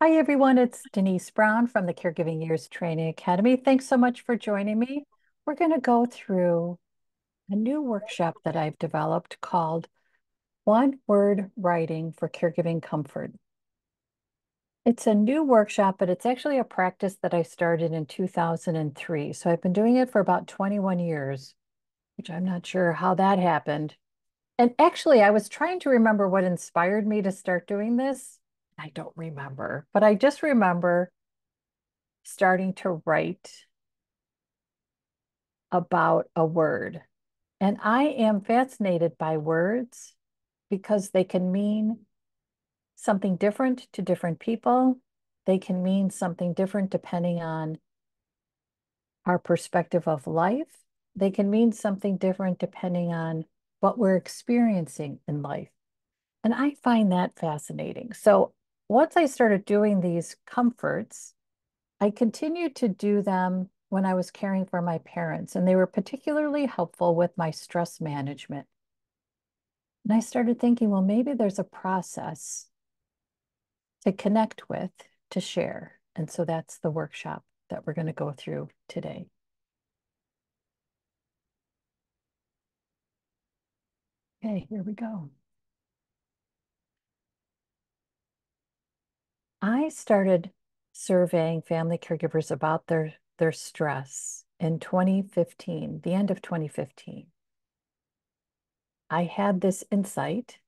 Hi, everyone. It's Denise Brown from the Caregiving Years Training Academy. Thanks so much for joining me. We're going to go through a new workshop that I've developed called One Word Writing for Caregiving Comfort. It's a new workshop, but it's actually a practice that I started in 2003. So I've been doing it for about 21 years, which I'm not sure how that happened. And actually, I was trying to remember what inspired me to start doing this. I don't remember, but I just remember starting to write about a word. And I am fascinated by words because they can mean something different to different people. They can mean something different depending on our perspective of life. They can mean something different depending on what we're experiencing in life. And I find that fascinating. So once I started doing these comforts, I continued to do them when I was caring for my parents, and they were particularly helpful with my stress management. And I started thinking, well, maybe there's a process to connect with, to share. And so that's the workshop that we're going to go through today. Okay, here we go. I started surveying family caregivers about their stress in 2015, the end of 2015. I had this insight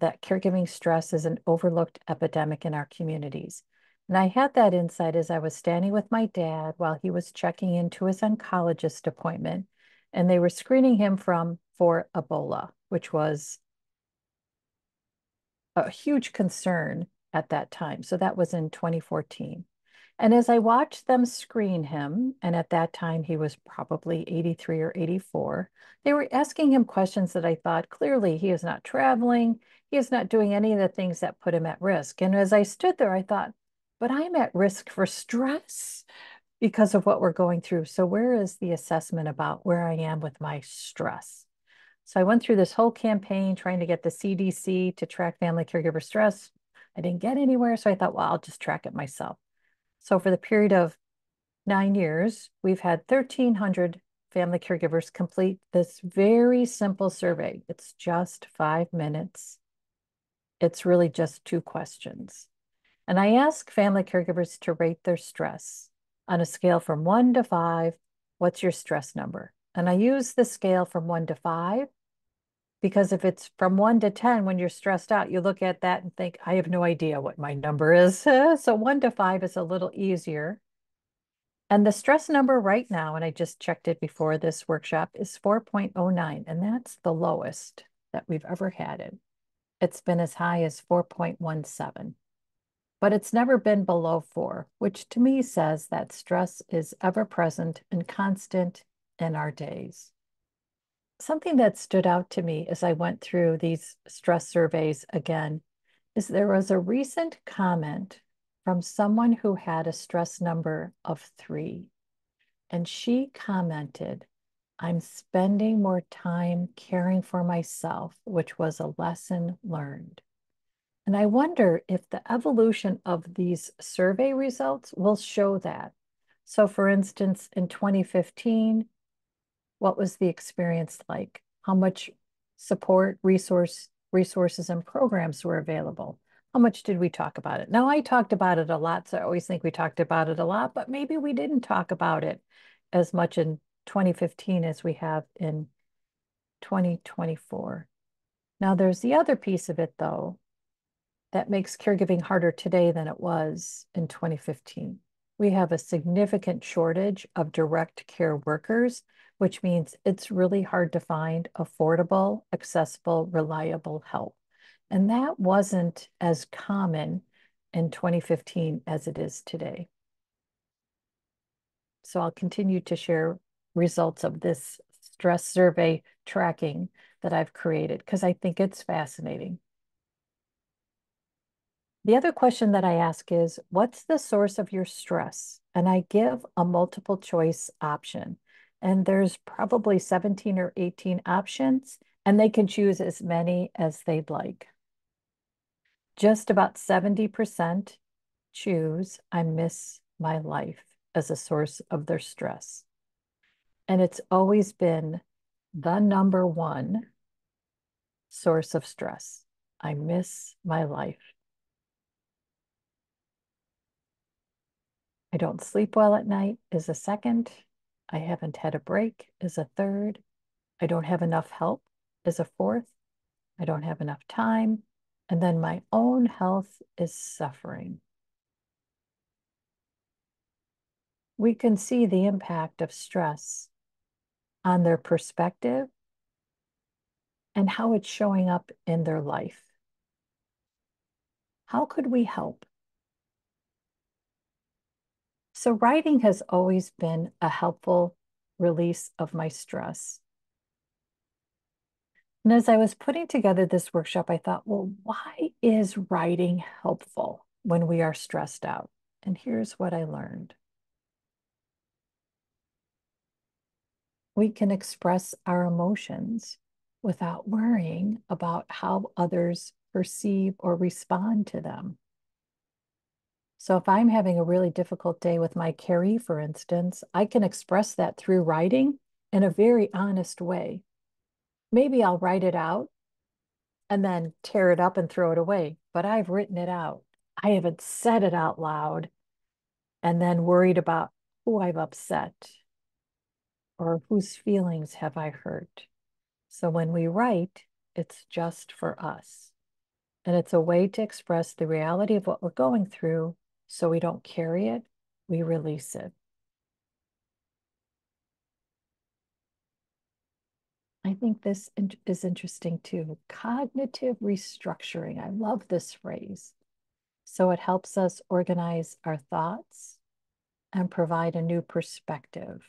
that caregiving stress is an overlooked epidemic in our communities. And I had that insight as I was standing with my dad while he was checking into his oncologist appointment, and they were screening him for Ebola, which was a huge concern at that time. So that was in 2014. And as I watched them screen him, and at that time he was probably 83 or 84, they were asking him questions that I thought clearly he is not traveling, he is not doing any of the things that put him at risk. And as I stood there, I thought, but I'm at risk for stress because of what we're going through. So where is the assessment about where I am with my stress? So I went through this whole campaign trying to get the CDC to track family caregiver stress. I didn't get anywhere. So I thought, well, I'll just track it myself. So for the period of 9 years, we've had 1,300 family caregivers complete this very simple survey. It's just 5 minutes. It's really just two questions. And I ask family caregivers to rate their stress on a scale from 1 to 5. What's your stress number? And I use the scale from 1 to 5 because if it's from 1 to 10, when you're stressed out, you look at that and think, I have no idea what my number is. So 1 to 5 is a little easier. And the stress number right now, and I just checked it before this workshop, is 4.09. And that's the lowest that we've ever had it. It's been as high as 4.17, but it's never been below 4, which to me says that stress is ever present and constant in our days. Something that stood out to me as I went through these stress surveys again is there was a recent comment from someone who had a stress number of 3. And she commented, I'm spending more time caring for myself, which was a lesson learned. And I wonder if the evolution of these survey results will show that. So, for instance, in 2015, what was the experience like? How much support, resources, and programs were available? How much did we talk about it? Now, I talked about it a lot, so I always think we talked about it a lot, but maybe we didn't talk about it as much in 2015 as we have in 2024. Now, there's the other piece of it, though, that makes caregiving harder today than it was in 2015. We have a significant shortage of direct care workers, which means it's really hard to find affordable, accessible, reliable help. And that wasn't as common in 2015 as it is today. So I'll continue to share results of this stress survey tracking that I've created because I think it's fascinating. The other question that I ask is, what's the source of your stress? And I give a multiple choice option. And there's probably 17 or 18 options, and they can choose as many as they'd like. Just about 70% choose I miss my life as a source of their stress. And it's always been the number one source of stress. I miss my life. I don't sleep well at night is a second. I haven't had a break is a third. I don't have enough help is a fourth. I don't have enough time. And then my own health is suffering. We can see the impact of stress on their perspective and how it's showing up in their life. How could we help? So, writing has always been a helpful release of my stress. And as I was putting together this workshop, I thought, well, why is writing helpful when we are stressed out? And here's what I learned. We can express our emotions without worrying about how others perceive or respond to them. So if I'm having a really difficult day with my caree, for instance, I can express that through writing in a very honest way. Maybe I'll write it out and then tear it up and throw it away, but I've written it out. I haven't said it out loud and then worried about who I've upset or whose feelings have I hurt. So when we write, it's just for us. And it's a way to express the reality of what we're going through so we don't carry it, we release it. I think this is interesting too. Cognitive restructuring. I love this phrase. So it helps us organize our thoughts and provide a new perspective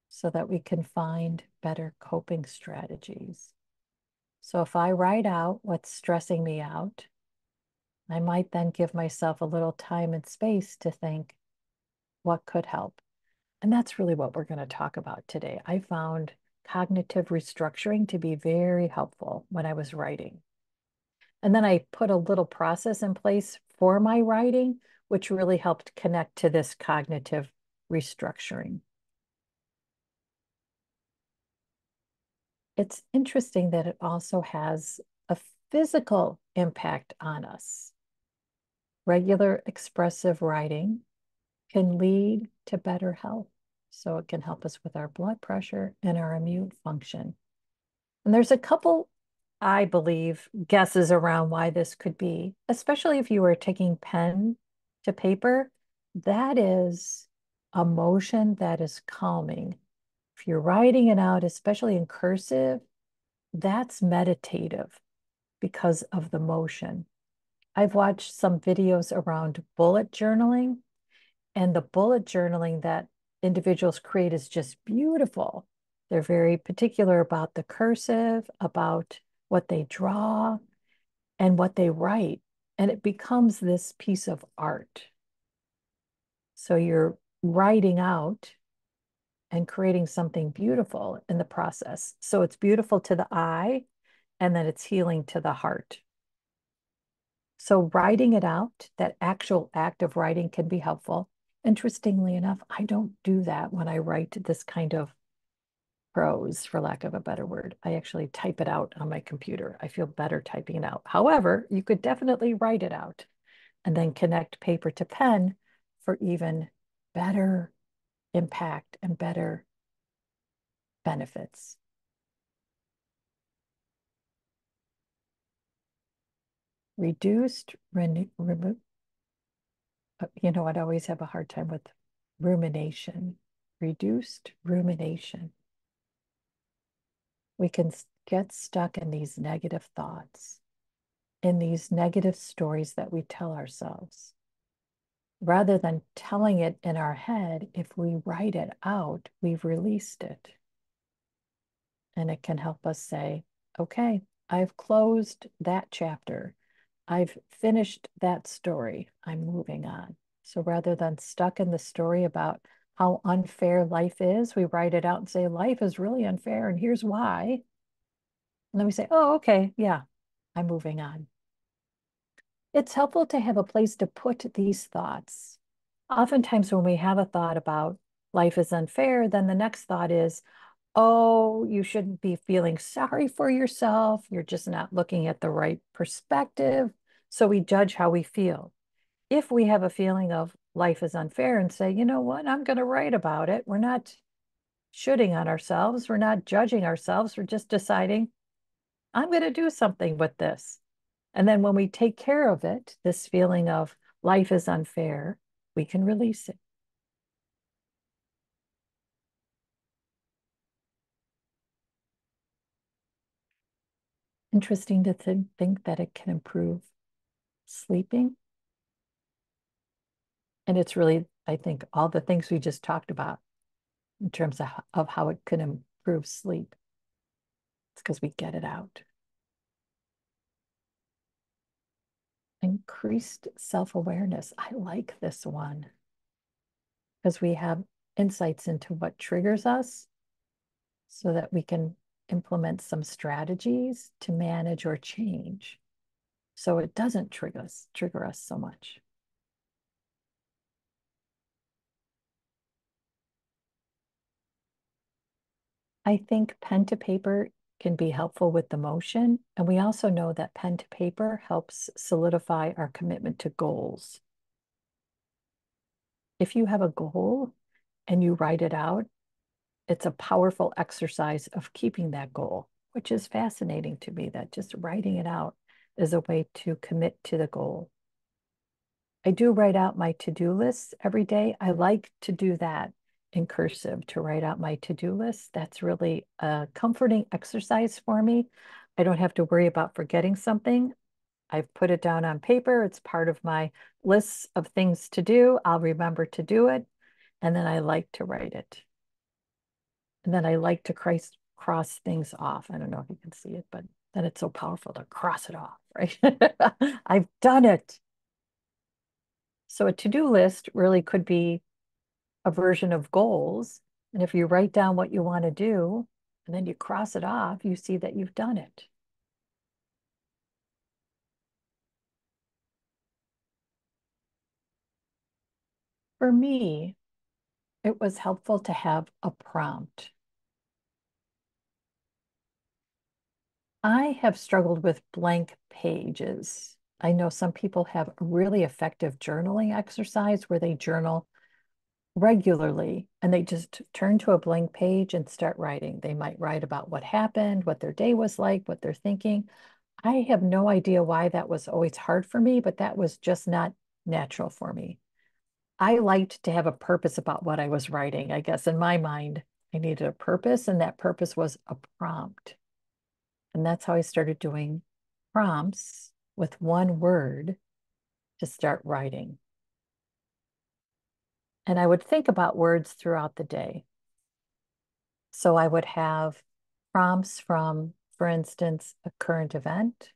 so that we can find better coping strategies. So if I write out what's stressing me out, I might then give myself a little time and space to think what could help. And that's really what we're going to talk about today. I found cognitive restructuring to be very helpful when I was writing. And then I put a little process in place for my writing, which really helped connect to this cognitive restructuring. It's interesting that it also has a physical impact on us. Regular expressive writing can lead to better health. So it can help us with our blood pressure and our immune function. And there's a couple, I believe, guesses around why this could be, especially if you were taking pen to paper. That is a motion that is calming. If you're writing it out, especially in cursive, that's meditative because of the motion. I've watched some videos around bullet journaling, and the bullet journaling that individuals create is just beautiful. They're very particular about the cursive, about what they draw, and what they write. And it becomes this piece of art. So you're writing out and creating something beautiful in the process. So it's beautiful to the eye, and then it's healing to the heart. So writing it out, that actual act of writing can be helpful. Interestingly enough, I don't do that when I write this kind of prose, for lack of a better word. I actually type it out on my computer. I feel better typing it out. However, you could definitely write it out and then connect paper to pen for even better impact and better benefits. Reduced, you know, I'd always have a hard time with rumination. Reduced rumination. We can get stuck in these negative thoughts, in these negative stories that we tell ourselves. Rather than telling it in our head, if we write it out, we've released it. And it can help us say, okay, I've closed that chapter. I've finished that story. I'm moving on. So rather than stuck in the story about how unfair life is, we write it out and say, life is really unfair, and here's why. And then we say, oh, okay, yeah, I'm moving on. It's helpful to have a place to put these thoughts. Oftentimes, when we have a thought about life is unfair, then the next thought is, oh, you shouldn't be feeling sorry for yourself. You're just not looking at the right perspective. So we judge how we feel. If we have a feeling of life is unfair and say, you know what, I'm going to write about it, we're not shooting on ourselves. We're not judging ourselves. We're just deciding, I'm going to do something with this. And then when we take care of it, this feeling of life is unfair, we can release it. Interesting to think that it can improve sleeping. And it's really, I think, all the things we just talked about in terms of how it can improve sleep. It's because we get it out. Increased self-awareness. I like this one because we have insights into what triggers us so that we can implement some strategies to manage or change so it doesn't trigger us so much. I think pen to paper can be helpful with the motion. And we also know that pen to paper helps solidify our commitment to goals. If you have a goal and you write it out, it's a powerful exercise of keeping that goal, which is fascinating to me that just writing it out is a way to commit to the goal. I do write out my to-do lists every day. I like to do that in cursive to write out my to-do list. That's really a comforting exercise for me. I don't have to worry about forgetting something. I've put it down on paper. It's part of my lists of things to do. I'll remember to do it. And then I like to write it. And then I like to cross things off. I don't know if you can see it, but then it's so powerful to cross it off, right? I've done it. So a to-do list really could be a version of goals. And if you write down what you want to do and then you cross it off, you see that you've done it. For me, it was helpful to have a prompt. I have struggled with blank pages. I know some people have a really effective journaling exercise where they journal regularly and they just turn to a blank page and start writing. They might write about what happened, what their day was like, what they're thinking. I have no idea why that was always hard for me, but that was just not natural for me. I liked to have a purpose about what I was writing. I guess in my mind, I needed a purpose, and that purpose was a prompt. And that's how I started doing prompts with one word to start writing. And I would think about words throughout the day. So I would have prompts from, for instance, a current event,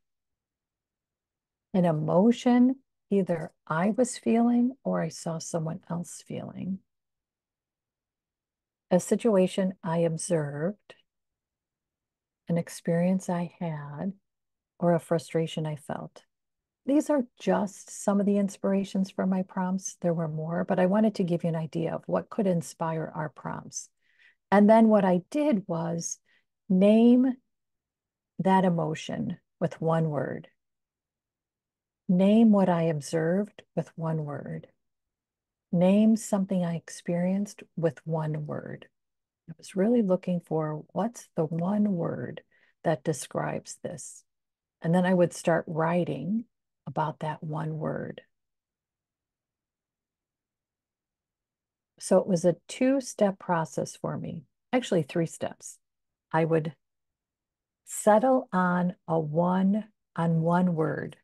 an emotion either I was feeling or I saw someone else feeling, a situation I observed, an experience I had, or a frustration I felt. These are just some of the inspirations for my prompts. There were more, but I wanted to give you an idea of what could inspire our prompts. And then what I did was name that emotion with one word. Name what I observed with one word. Name something I experienced with one word. I was really looking for what's the one word that describes this. And then I would start writing about that one word. So it was a two-step process for me, actually three steps. I would settle on one word.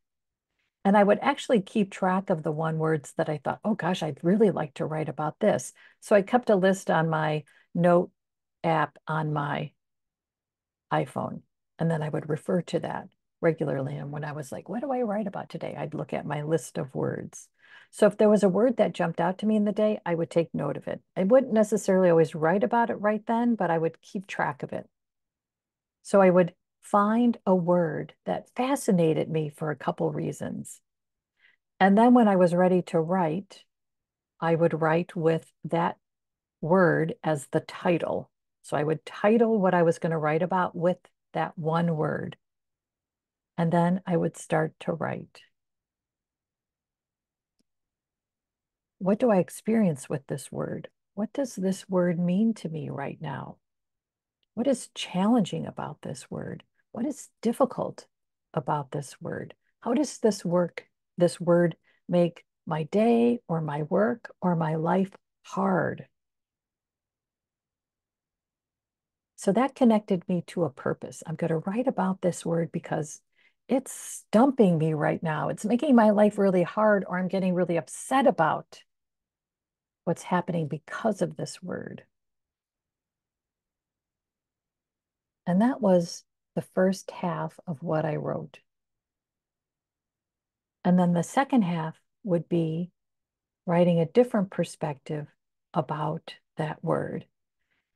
And I would actually keep track of the one words that I thought, oh gosh, I'd really like to write about this. So I kept a list on my note app on my iPhone. And then I would refer to that regularly. And when I was like, what do I write about today? I'd look at my list of words. So if there was a word that jumped out to me in the day, I would take note of it. I wouldn't necessarily always write about it right then, but I would keep track of it. So I would find a word that fascinated me for a couple reasons. And then when I was ready to write, I would write with that word as the title. So I would title what I was going to write about with that one word. And then I would start to write. What do I experience with this word? What does this word mean to me right now? What is challenging about this word? What is difficult about this word? How does this word make my day or my work or my life hard? So that connected me to a purpose. I'm going to write about this word because it's stumping me right now. It's making my life really hard, or I'm getting really upset about what's happening because of this word. And that was the first half of what I wrote. And then the second half would be writing a different perspective about that word.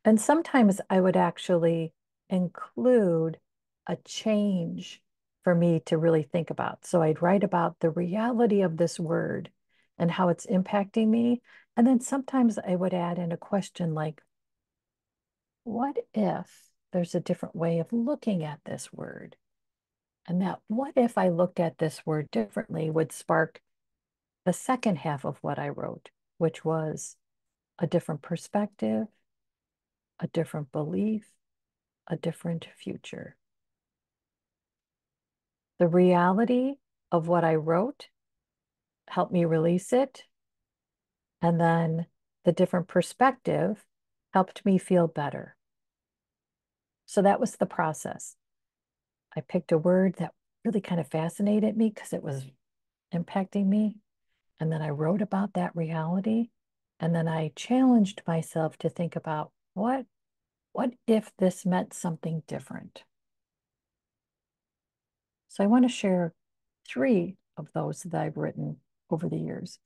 And sometimes I would actually include a change for me to really think about. So I'd write about the reality of this word and how it's impacting me. And then sometimes I would add in a question like, what if there's a different way of looking at this word? And that what if I looked at this word differently would spark the second half of what I wrote, which was a different perspective, a different belief, a different future. The reality of what I wrote helped me release it. And then the different perspective helped me feel better. So that was the process. I picked a word that really kind of fascinated me because it was impacting me. And then I wrote about that reality. And then I challenged myself to think about what if this meant something different? So I want to share three of those that I've written over the years.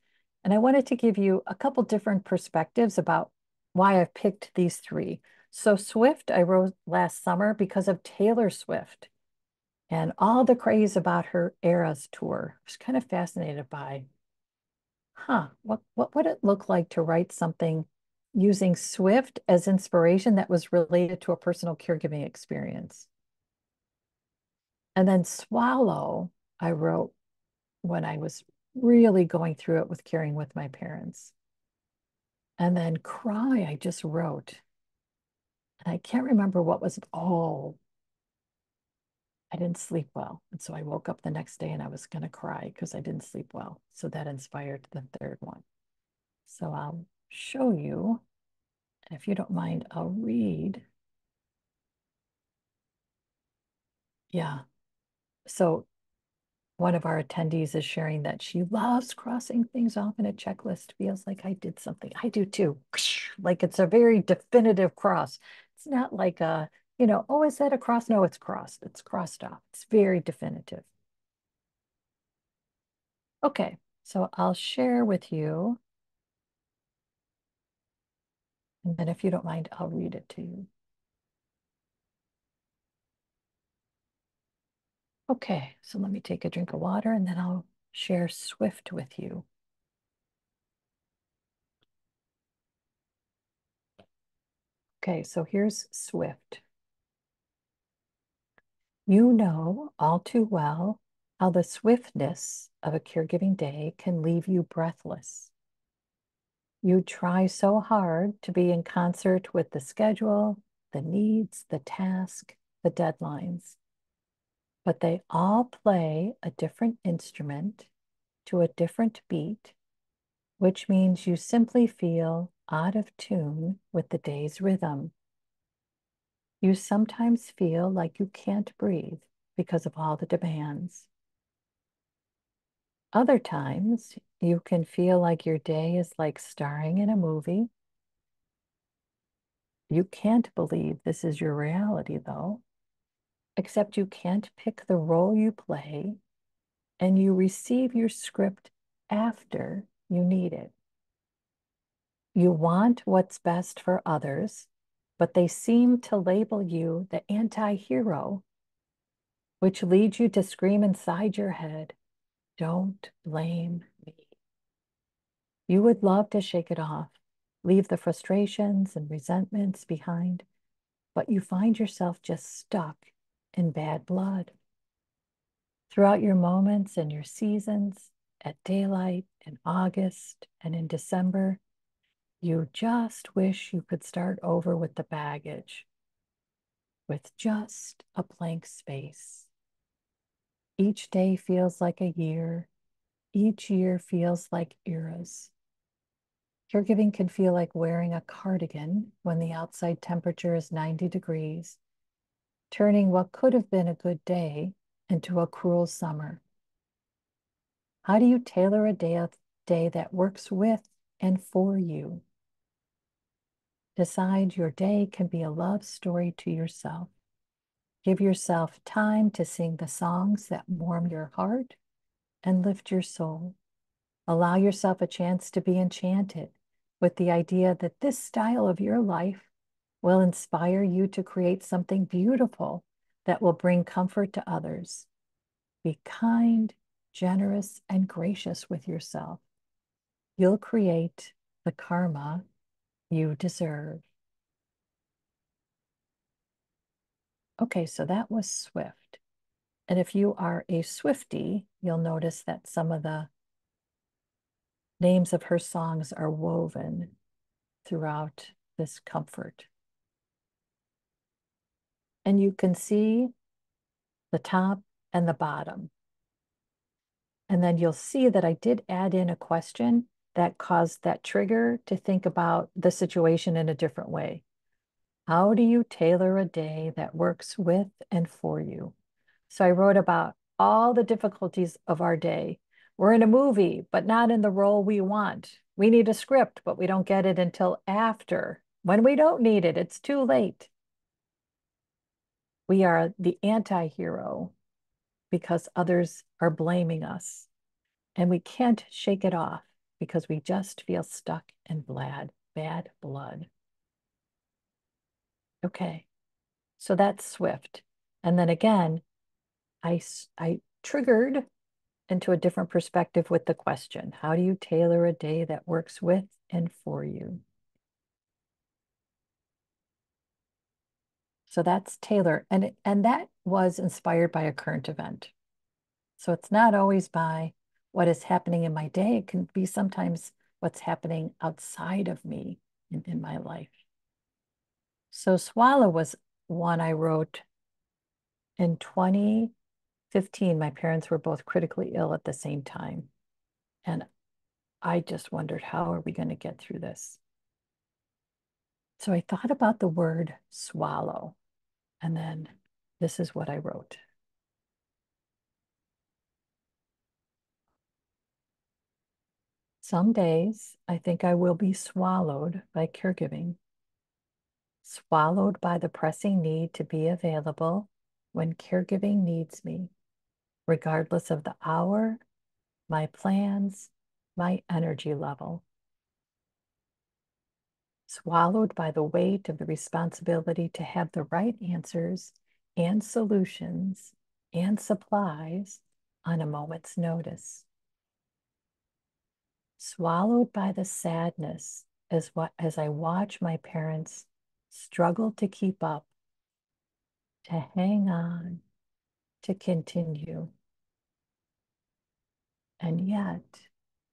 And I wanted to give you a couple different perspectives about why I've picked these three. So Swift, I wrote last summer because of Taylor Swift and all the craze about her Eras tour. I was kind of fascinated by, what would it look like to write something using Swift as inspiration that was related to a personal caregiving experience? And then Swallow, I wrote when I was really going through it with caring with my parents. And then Cry, I just wrote. And I can't remember what was, oh, I didn't sleep well. And so I woke up the next day and I was going to cry because I didn't sleep well. So that inspired the third one. So I'll show you. And if you don't mind, I'll read. Yeah. So one of our attendees is sharing that she loves crossing things off in a checklist. Feels like I did something. I do too. Like it's a very definitive cross. It's not like oh, is that a cross? No, it's crossed. It's crossed off. It's very definitive. Okay, so I'll share with you. And then if you don't mind, I'll read it to you. Okay, so let me take a drink of water and then I'll share Swift with you. Okay, so here's Swift. You know all too well how the swiftness of a caregiving day can leave you breathless. You try so hard to be in concert with the schedule, the needs, the task, the deadlines, but they all play a different instrument to a different beat, which means you simply feel out of tune with the day's rhythm. You sometimes feel like you can't breathe because of all the demands. Other times, you can feel like your day is like starring in a movie. You can't believe this is your reality, though, except you can't pick the role you play, and you receive your script after you need it. You want what's best for others, but they seem to label you the anti-hero, which leads you to scream inside your head, Don't blame me. You would love to shake it off, leave the frustrations and resentments behind, but you find yourself just stuck in bad blood. Throughout your moments and your seasons, at daylight, in August, and in December, you just wish you could start over with the baggage, with just a blank space. Each day feels like a year. Each year feels like eras. Caregiving can feel like wearing a cardigan when the outside temperature is 90 degrees, turning what could have been a good day into a cruel summer. How do you tailor a day that works with and for you? Decide your day can be a love story to yourself. Give yourself time to sing the songs that warm your heart and lift your soul. Allow yourself a chance to be enchanted with the idea that this style of your life will inspire you to create something beautiful that will bring comfort to others. Be kind, generous, and gracious with yourself. You'll create the karma you deserve. Okay, so that was Swift. And if you are a Swiftie, you'll notice that some of the names of her songs are woven throughout this comfort. And you can see the top and the bottom. And then you'll see that I did add in a question that caused that trigger to think about the situation in a different way. How do you tailor a day that works with and for you? So I wrote about all the difficulties of our day. We're in a movie, but not in the role we want. We need a script, but we don't get it until after. When we don't need it, it's too late. We are the anti-hero because others are blaming us. And we can't shake it off because we just feel stuck in bad blood. Okay, so that's Swift. And then again, I triggered into a different perspective with the question, how do you tailor a day that works with and for you? So that's Taylor. And that was inspired by a current event. So it's not always by what is happening in my day. It can be sometimes what's happening outside of me in my life. So Swallow was one I wrote in 2015. My parents were both critically ill at the same time. And I just wondered, how are we going to get through this? So I thought about the word swallow, and then this is what I wrote. Some days I think I will be swallowed by caregiving, swallowed by the pressing need to be available when caregiving needs me, regardless of the hour, my plans, my energy level. Swallowed by the weight of the responsibility to have the right answers and solutions and supplies on a moment's notice. Swallowed by the sadness as I watch my parents struggle to keep up, to hang on, to continue. And yet,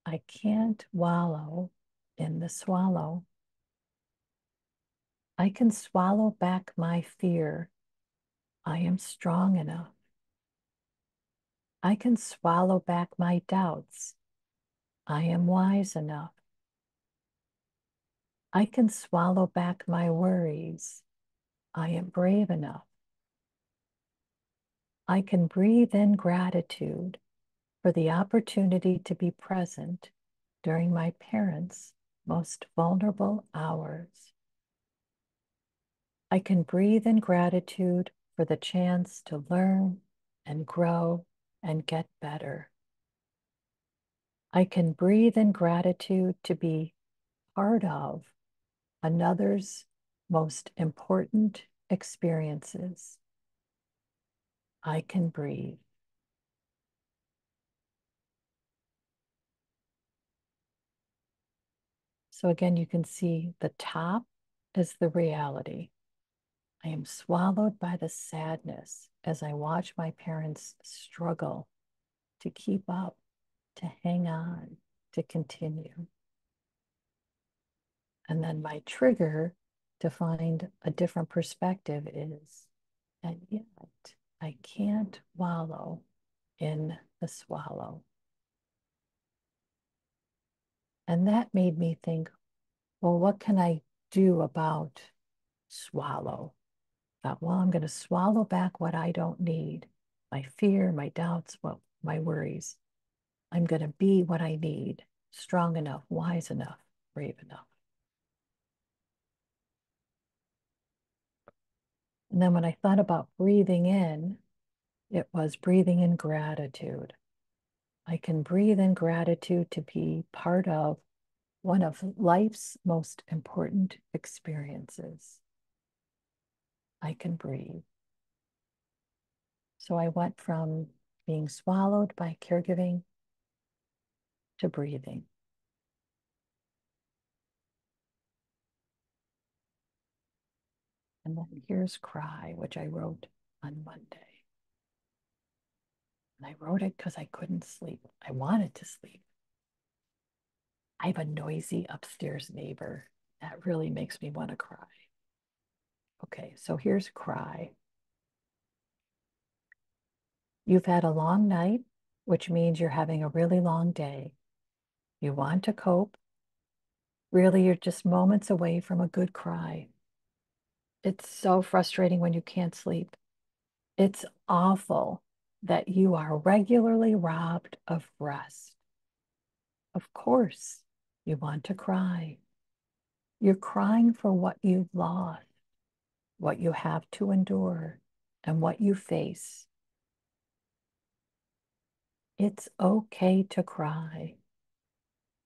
I can't wallow in the swallow. I can swallow back my fear. I am strong enough. I can swallow back my doubts. I am wise enough. I can swallow back my worries. I am brave enough. I can breathe in gratitude for the opportunity to be present during my parents' most vulnerable hours. I can breathe in gratitude for the chance to learn and grow and get better. I can breathe in gratitude to be part of another's most important experiences. I can breathe. So again, you can see the top is the reality. I am swallowed by the sadness as I watch my parents struggle to keep up, to hang on, to continue. And then my trigger to find a different perspective is, and yet I can't wallow in the swallow. And that made me think, well, what can I do about swallow? Thought, well, I'm going to swallow back what I don't need, my fear, my doubts, well, my worries. I'm going to be what I need, strong enough, wise enough, brave enough. And then when I thought about breathing in, it was breathing in gratitude. I can breathe in gratitude to be part of one of life's most important experiences. I can breathe. So I went from being swallowed by caregiving to breathing. And then here's cry, which I wrote on Monday. And I wrote it because I couldn't sleep. I wanted to sleep. I have a noisy upstairs neighbor. That really makes me want to cry. Okay, so here's cry. You've had a long night, which means you're having a really long day. You want to cope. Really, you're just moments away from a good cry. It's so frustrating when you can't sleep. It's awful that you are regularly robbed of rest. Of course, you want to cry. You're crying for what you've lost, what you have to endure, and what you face. It's okay to cry.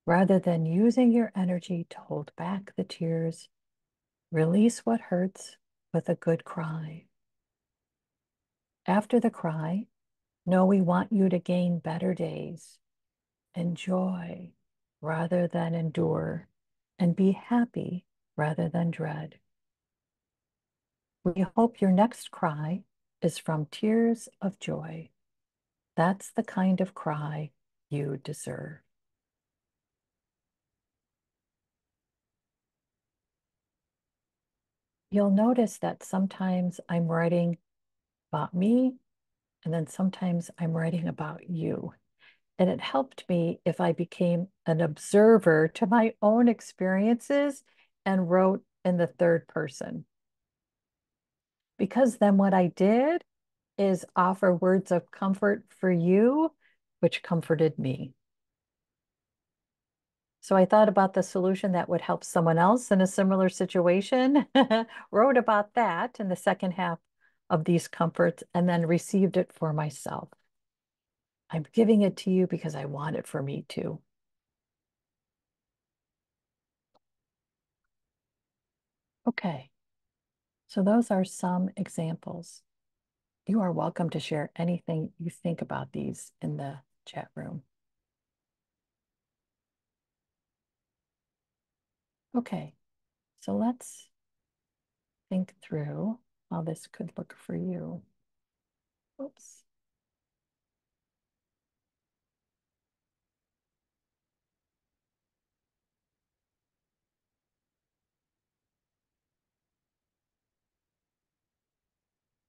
Rather than using your energy to hold back the tears, release what hurts with a good cry. After the cry, know we want you to gain better days. Enjoy rather than endure, and be happy rather than dread. We hope your next cry is from tears of joy. That's the kind of cry you deserve. You'll notice that sometimes I'm writing about me, and then sometimes I'm writing about you. And it helped me if I became an observer to my own experiences and wrote in the third person. Because then what I did is offer words of comfort for you, which comforted me. So I thought about the solution that would help someone else in a similar situation, wrote about that in the second half of these comforts, and then received it for myself. I'm giving it to you because I want it for me too. Okay, so those are some examples. You are welcome to share anything you think about these in the chat room. Okay, so let's think through how this could look for you. Oops.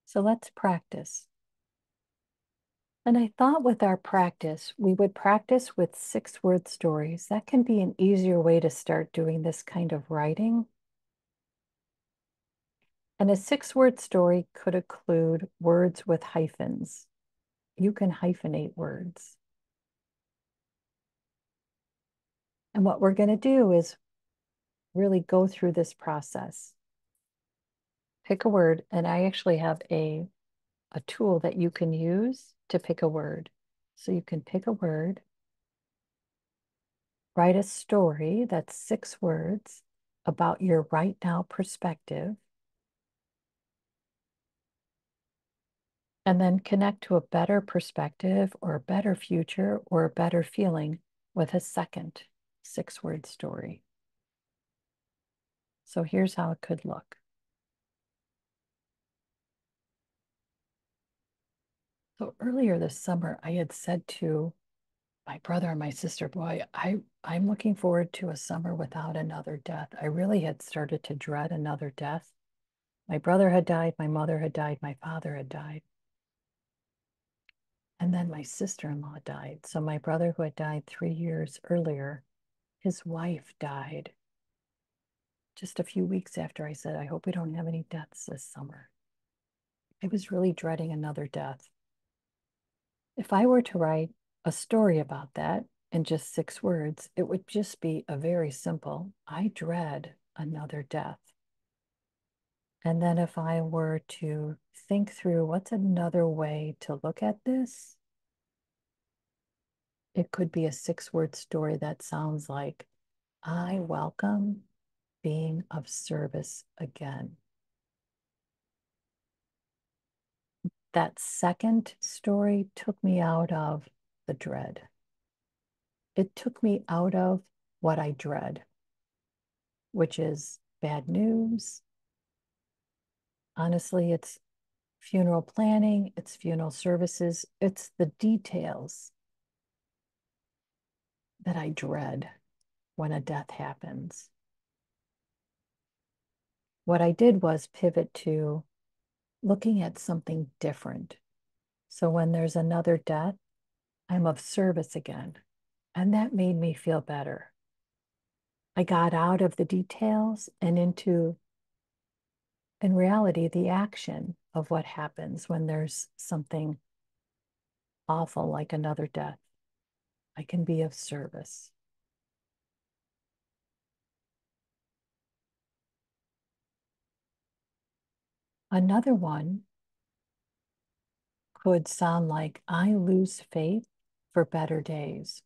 So let's practice. And I thought with our practice, we would practice with 6-word stories. That can be an easier way to start doing this kind of writing. And a 6-word story could include words with hyphens. You can hyphenate words. And what we're going to do is really go through this process. Pick a word, and I actually have a tool that you can use to pick a word. So you can pick a word, write a story that's 6 words about your right now perspective, and then connect to a better perspective or a better future or a better feeling with a second 6-word story. So here's how it could look. So earlier this summer, I had said to my brother and my sister, boy, I'm looking forward to a summer without another death. I really had started to dread another death. My brother had died, my mother had died, my father had died. And then my sister-in-law died. So my brother, who had died 3 years earlier, his wife died just a few weeks after I said, I hope we don't have any deaths this summer. I was really dreading another death. If I were to write a story about that in just 6 words, it would just be a very simple, I dread another death. And then if I were to think through what's another way to look at this, it could be a 6 word story that sounds like, I welcome being of service again. That second story took me out of the dread. It took me out of what I dread, which is bad news. Honestly, it's funeral planning, it's funeral services, it's the details that I dread when a death happens. What I did was pivot to looking at something different. So when there's another death, I'm of service again. And that made me feel better. I got out of the details and into, in reality, the action of what happens when there's something awful like another death. I can be of service. Another one could sound like, I lose faith for better days.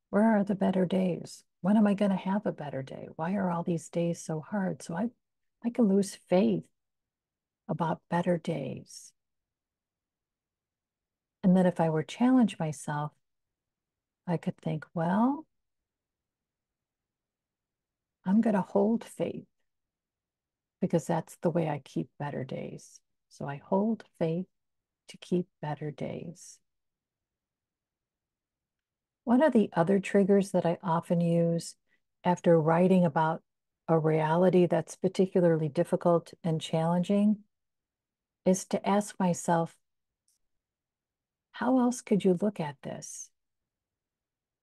Where are the better days? When am I going to have a better day? Why are all these days so hard? So I can lose faith about better days. And then if I were challenge myself, I could think, well, I'm going to hold faith because that's the way I keep better days. So I hold faith to keep better days. One of the other triggers that I often use after writing about a reality that's particularly difficult and challenging is to ask myself, how else could you look at this?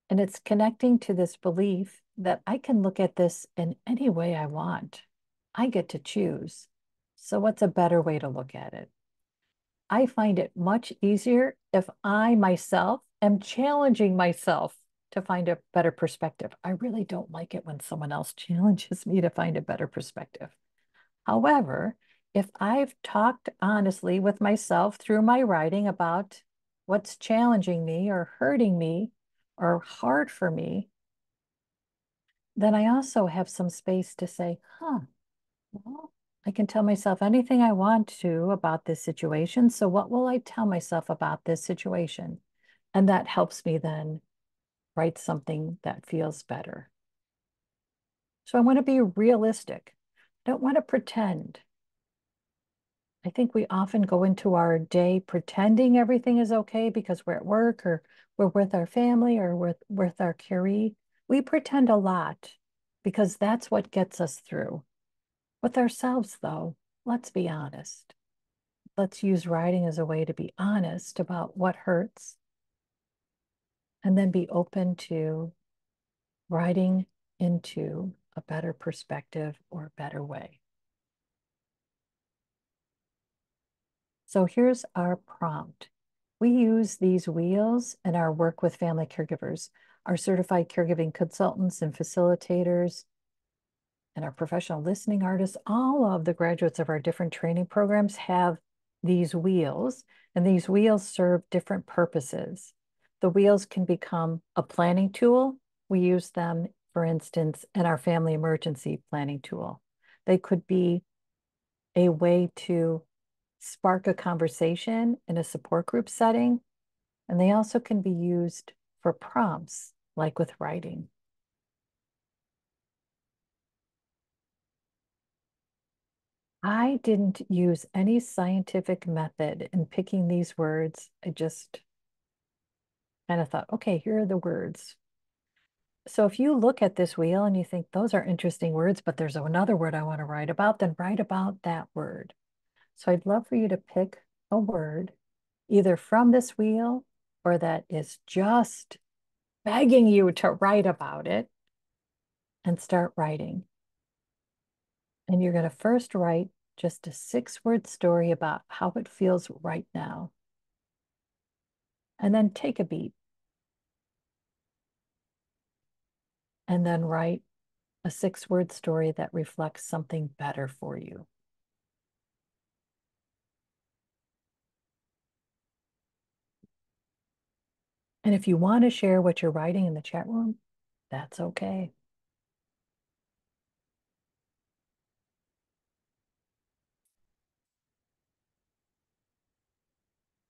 And it's connecting to this belief that I can look at this in any way I want. I get to choose. So, what's a better way to look at it? I find it much easier if I myself am challenging myself to find a better perspective. I really don't like it when someone else challenges me to find a better perspective. However, if I've talked honestly with myself through my writing about what's challenging me or hurting me or hard for me, then I also have some space to say, well, I can tell myself anything I want to about this situation. So what will I tell myself about this situation? And that helps me then write something that feels better. So I want to be realistic. I don't want to pretend. I think we often go into our day pretending everything is okay because we're at work or we're with our family or with our caree. We pretend a lot because that's what gets us through. With ourselves, though, let's be honest. Let's use writing as a way to be honest about what hurts and then be open to writing into a better perspective or a better way. So here's our prompt. We use these wheels in our work with family caregivers. Our certified caregiving consultants and facilitators and our professional listening artists, all of the graduates of our different training programs have these wheels, and these wheels serve different purposes. The wheels can become a planning tool. We use them, for instance, in our family emergency planning tool. They could be a way to spark a conversation in a support group setting, and they also can be used for prompts, like with writing. I didn't use any scientific method in picking these words. I just kind of thought, okay, here are the words. So if you look at this wheel and you think those are interesting words, but there's another word I want to write about, then write about that word. So I'd love for you to pick a word either from this wheel or that is just begging you to write about it and start writing. And you're going to first write just a 6-word story about how it feels right now. And then take a beat and then write a 6-word story that reflects something better for you. And if you want to share what you're writing in the chat room, that's okay.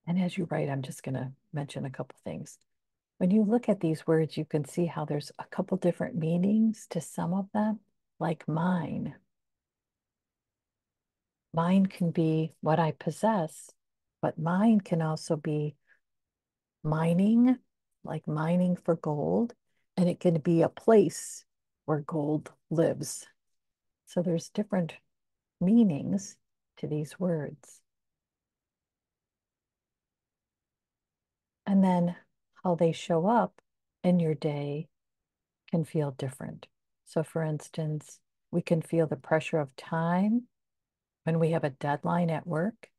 And as you write, I'm just going to mention a couple things. When you look at these words, you can see how there's a couple different meanings to some of them, like mine. Mine can be what I possess, but mine can also be mining, like mining for gold, and it can be a place where gold lives. So there's different meanings to these words. And then how they show up in your day can feel different. So for instance, we can feel the pressure of time when we have a deadline at work.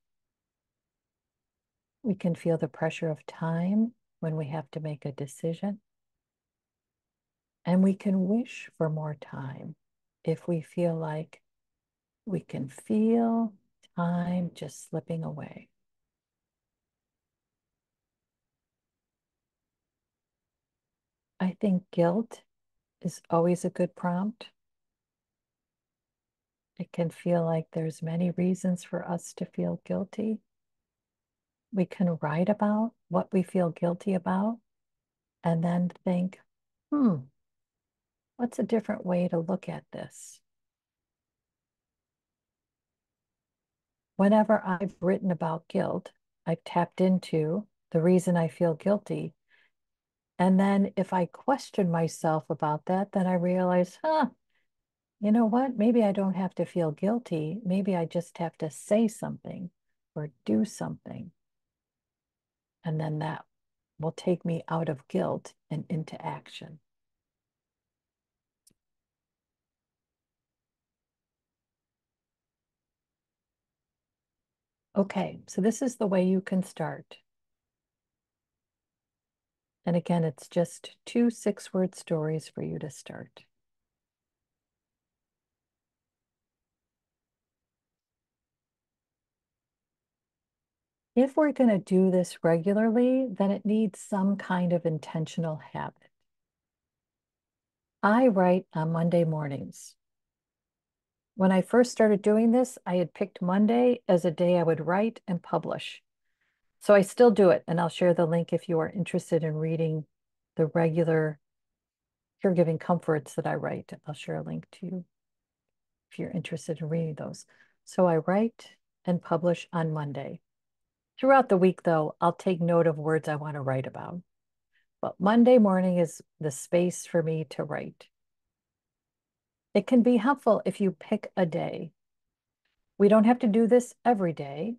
We can feel the pressure of time when we have to make a decision. And we can wish for more time if we feel like we can feel time just slipping away. I think guilt is always a good prompt. It can feel like there's many reasons for us to feel guilty. We can write about what we feel guilty about and then think, what's a different way to look at this? Whenever I've written about guilt, I've tapped into the reason I feel guilty. And then if I question myself about that, then I realize, you know what? Maybe I don't have to feel guilty. Maybe I just have to say something or do something. And then that will take me out of guilt and into action. Okay, so this is the way you can start. And again, it's just 2 6-word stories for you to start. If we're going to do this regularly, then it needs some kind of intentional habit. I write on Monday mornings. When I first started doing this, I had picked Monday as a day I would write and publish. So I still do it, and I'll share the link if you are interested in reading the regular caregiving comforts that I write. I'll share a link to you if you're interested in reading those. So I write and publish on Monday. Throughout the week, though, I'll take note of words I want to write about. But Monday morning is the space for me to write. It can be helpful if you pick a day. We don't have to do this every day,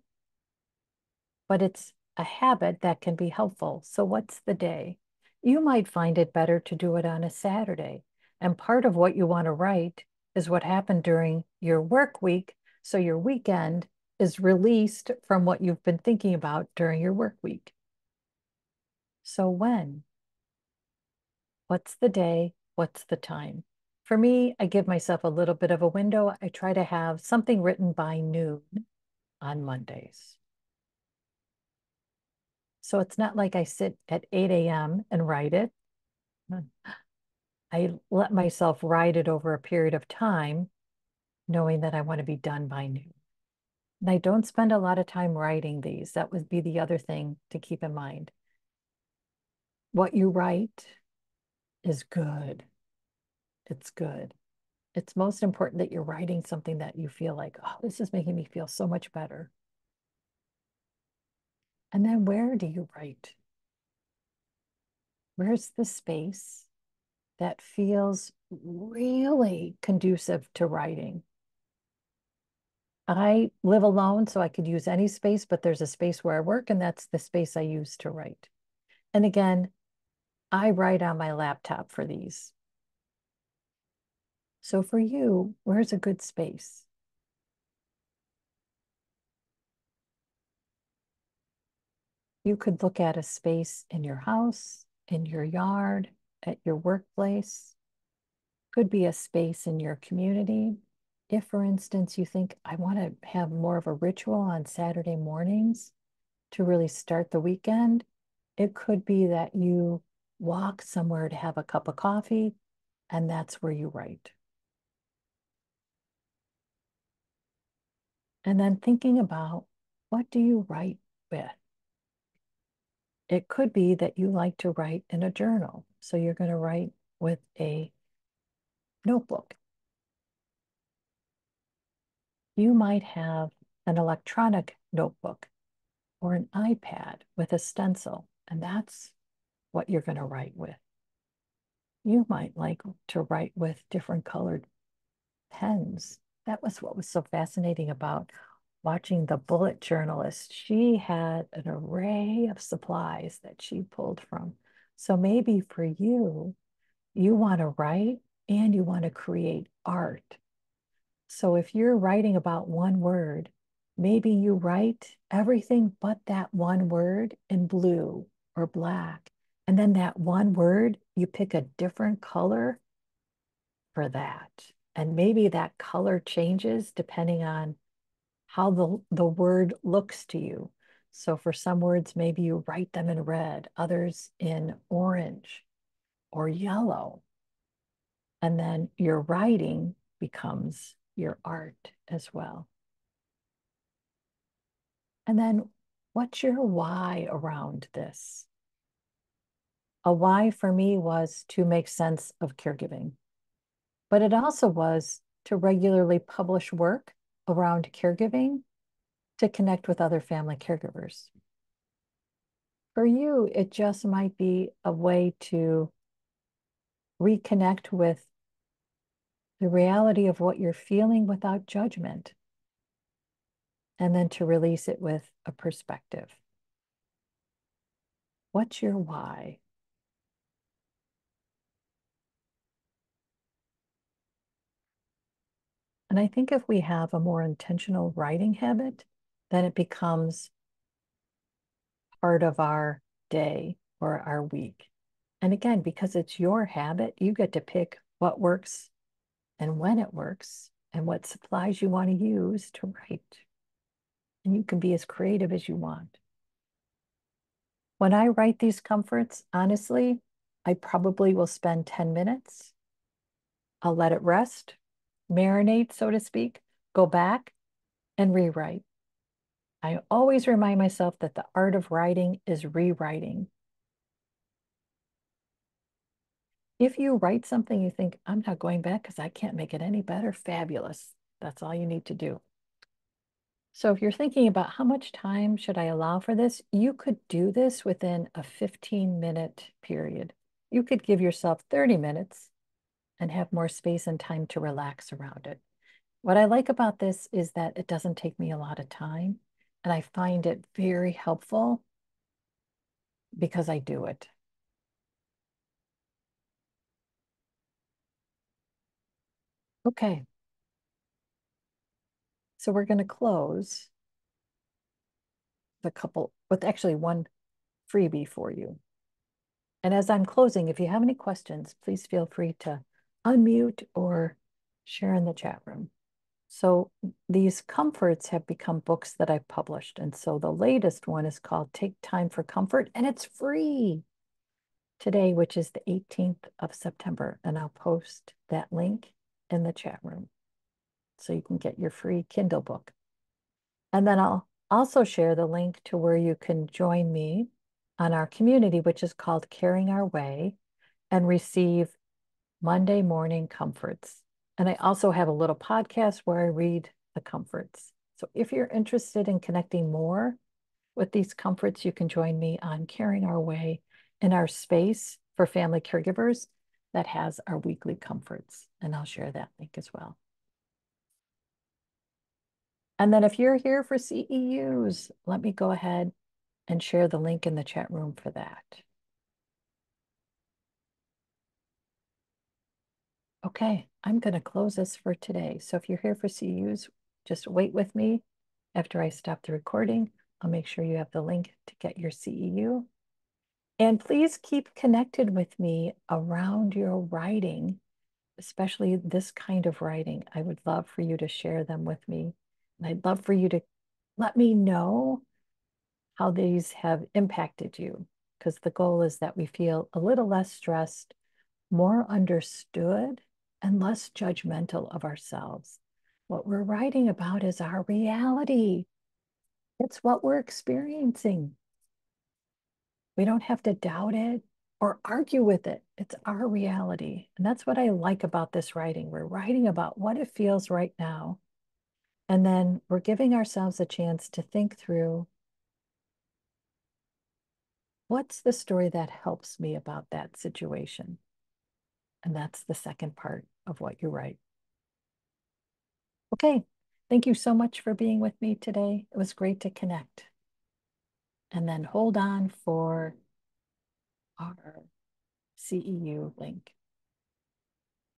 but it's a habit that can be helpful. So what's the day? You might find it better to do it on a Saturday. And part of what you want to write is what happened during your work week. So your weekend is released from what you've been thinking about during your work week. So when? What's the day? What's the time? For me, I give myself a little bit of a window. I try to have something written by noon on Mondays. So it's not like I sit at 8 a.m. and write it. I let myself write it over a period of time, knowing that I want to be done by noon. And I don't spend a lot of time writing these. That would be the other thing to keep in mind. What you write is good. It's good. It's most important that you're writing something that you feel like, oh, this is making me feel so much better. And then where do you write? Where's the space that feels really conducive to writing? I live alone, so I could use any space, but there's a space where I work, and that's the space I use to write. And again, I write on my laptop for these. So for you, where's a good space? You could look at a space in your house, in your yard, at your workplace. Could be a space in your community. If, for instance, you think, I want to have more of a ritual on Saturday mornings to really start the weekend, it could be that you walk somewhere to have a cup of coffee, and that's where you write. And then thinking about, what do you write with? It could be that you like to write in a journal. So you're going to write with a notebook. You might have an electronic notebook or an iPad with a stencil, and that's what you're going to write with. You might like to write with different colored pens. That was what was so fascinating about watching the bullet journalist. She had an array of supplies that she pulled from. So maybe for you, you want to write and you want to create art. So if you're writing about one word, maybe you write everything but that one word in blue or black. And then that one word, you pick a different color for that. And maybe that color changes depending on how the word looks to you. So for some words, maybe you write them in red, others in orange or yellow. And then your writing becomes your art as well. And then what's your why around this? A why for me was to make sense of caregiving, but it also was to regularly publish work around caregiving to connect with other family caregivers. For you, it just might be a way to reconnect with the reality of what you're feeling without judgment, and then to release it with a perspective. What's your why? And I think if we have a more intentional writing habit, then it becomes part of our day or our week. And again, because it's your habit, you get to pick what works and when it works and what supplies you want to use to write. And you can be as creative as you want. When I write these comforts, honestly, I probably will spend 10 minutes. I'll let it rest, marinate, so to speak, go back and rewrite. I always remind myself that the art of writing is rewriting. If you write something you think, I'm not going back because I can't make it any better, fabulous. That's all you need to do. So if you're thinking about how much time should I allow for this, you could do this within a 15-minute period. You could give yourself 30 minutes and have more space and time to relax around it. What I like about this is that it doesn't take me a lot of time, and I find it very helpful because I do it. Okay, so we're going to close the couple with actually one freebie for you. And as I'm closing, if you have any questions, please feel free to unmute or share in the chat room. So these comforts have become books that I've published. And so the latest one is called Take Time for Comfort, and it's free today, which is the 18th of September. And I'll post that link in the chat room so you can get your free Kindle book. And then I'll also share the link to where you can join me on our community, which is called Caring Our Way, and receive Monday morning comforts. And I also have a little podcast where I read the comforts. So if you're interested in connecting more with these comforts, you can join me on Caring Our Way in our space for family caregivers that has our weekly comforts. And I'll share that link as well. And then if you're here for CEUs, let me go ahead and share the link in the chat room for that. Okay, I'm going to close this for today. So if you're here for CEUs, just wait with me. After I stop the recording, I'll make sure you have the link to get your CEU. And please keep connected with me around your writing, especially this kind of writing. I would love for you to share them with me. And I'd love for you to let me know how these have impacted you, because the goal is that we feel a little less stressed, more understood, and less judgmental of ourselves. What we're writing about is our reality. It's what we're experiencing. We don't have to doubt it or argue with it. It's our reality. And that's what I like about this writing. We're writing about what it feels right now. And then we're giving ourselves a chance to think through, what's the story that helps me about that situation? And that's the second part of what you write. Okay. Thank you so much for being with me today. It was great to connect. And then hold on for our CEU link.